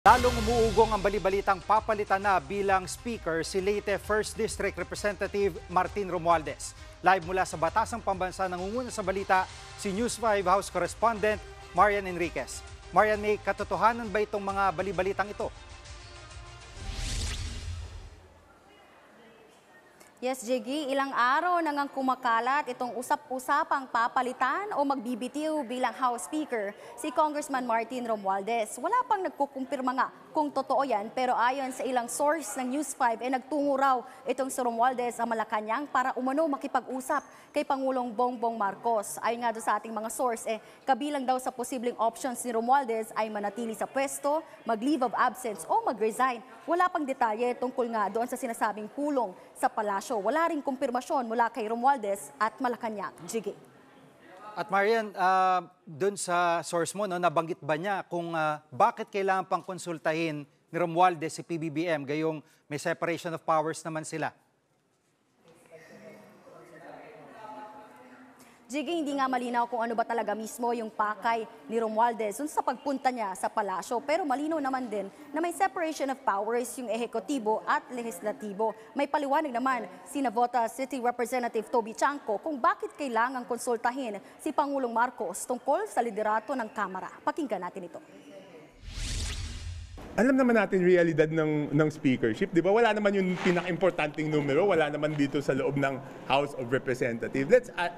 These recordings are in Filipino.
Lalong umuugong ang balibalitang papalitan na bilang speaker si Leyte 1st District Representative Martin Romualdez. Live mula sa Batasang Pambansa, nangunguna sa balita si News 5 House Correspondent Marian Enriquez. Marian, may katotohanan ba itong mga balibalitang ito? Yes, Jiggy, ilang araw nang kumakalat itong usap-usapang papalitan o magbibitiw bilang House Speaker si Congressman Martin Romualdez. Wala pang nagkukumpirma nga kung totoo yan, pero ayon sa ilang source ng News 5, nagtungo raw itong si Romualdez sa Malacanang para umano makipag-usap kay Pangulong Bongbong Marcos. Ayon nga doon sa ating mga source, kabilang daw sa posibleng options ni Romualdez ay manatili sa pwesto, mag-leave of absence o mag-resign. Wala pang detalye tungkol nga doon sa sinasabing pulong sa palasyo. Wala ring kumpirmasyon mula kay Romualdez at Malacanang. Jiggy. At Marian, doon sa source mo, nabanggit ba niya kung bakit kailangan pang konsultahin ni Romualdez si PBBM gayong may separation of powers naman sila? Jiggy, hindi nga malinaw kung ano ba talaga mismo yung pakay ni Romualdez sa pagpunta niya sa palasyo. Pero malinaw naman din na may separation of powers yung ehekutibo at lehislatibo. May paliwanag naman si Navota City Representative Toby Chanco kung bakit kailangang konsultahin si Pangulong Marcos tungkol sa liderato ng Kamara. Pakinggan natin ito. Alam naman natin realidad ng speakership, di ba? Wala naman yung pinaka-importanting numero, wala naman dito sa loob ng House of Representatives.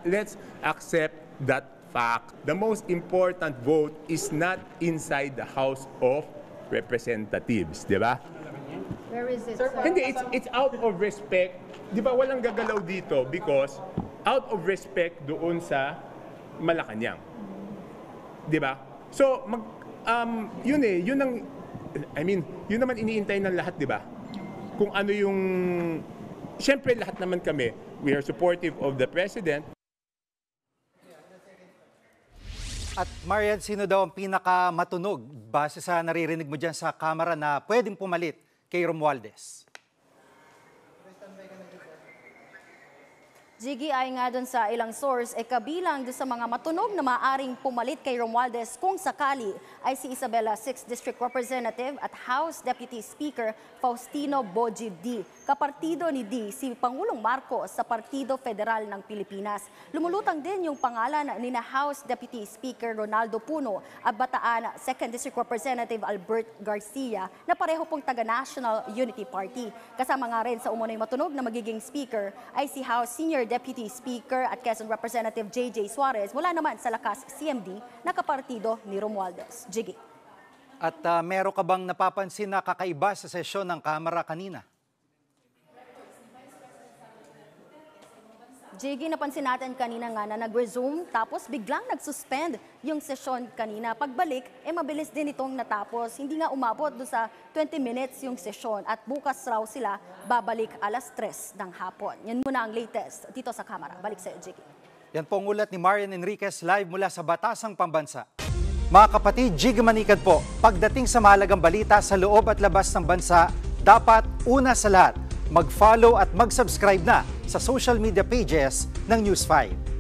Let's accept that fact. The most important vote is not inside the House of Representatives, di ba? Where is it? Hindi, it's out of respect. Di ba walang gagalaw dito because out of respect doon sa Malacanang. Di ba? So, yun yun naman iniintay ng lahat, di ba? Kung ano yung, siyempre lahat naman kami, we are supportive of the President. At Marian, sino daw ang pinakamatunog base sa naririnig mo dyan sa Kamara na pwedeng pumalit kay Romualdez? Jiggy, ay nga doon sa ilang source, kabilang doon sa mga matunog na maaring pumalit kay Romualdez kung sakali ay si Isabela 6th District Representative at House Deputy Speaker Faustino Bojib D. Kapartido ni D si Pangulong Marcos sa Partido Federal ng Pilipinas. Lumulutang din yung pangalan ni na House Deputy Speaker Ronaldo Puno at Bataan 2nd District Representative Albert Garcia na pareho pong taga-National Unity Party. Kasama nga rin sa umunoy matunog na magiging speaker ay si House Senior Deputy Speaker at Quezon Representative J.J. Suarez, wala naman sa lakas CMD na kapartido ni Romualdez. Jiggy. At meron ka bang napapansin na kakaiba sa sesyon ng Kamara kanina? Jiggy, napansin natin kanina nga na nag-resume tapos biglang nag-suspend yung sesyon kanina. Pagbalik, mabilis din itong natapos. Hindi nga umabot do sa 20 minutes yung sesyon at bukas raw sila babalik alas 3 ng hapon. Yan muna ang latest dito sa Kamara. Balik sa iyo, Jiggy. Yan po ang ulat ni Marian Enriquez live mula sa Batasang Pambansa. Mga kapatid, Jiggy Manikad po, pagdating sa mahalagang balita sa loob at labas ng bansa, dapat una sa lahat, mag-follow at mag-subscribe na sa social media pages ng News 5.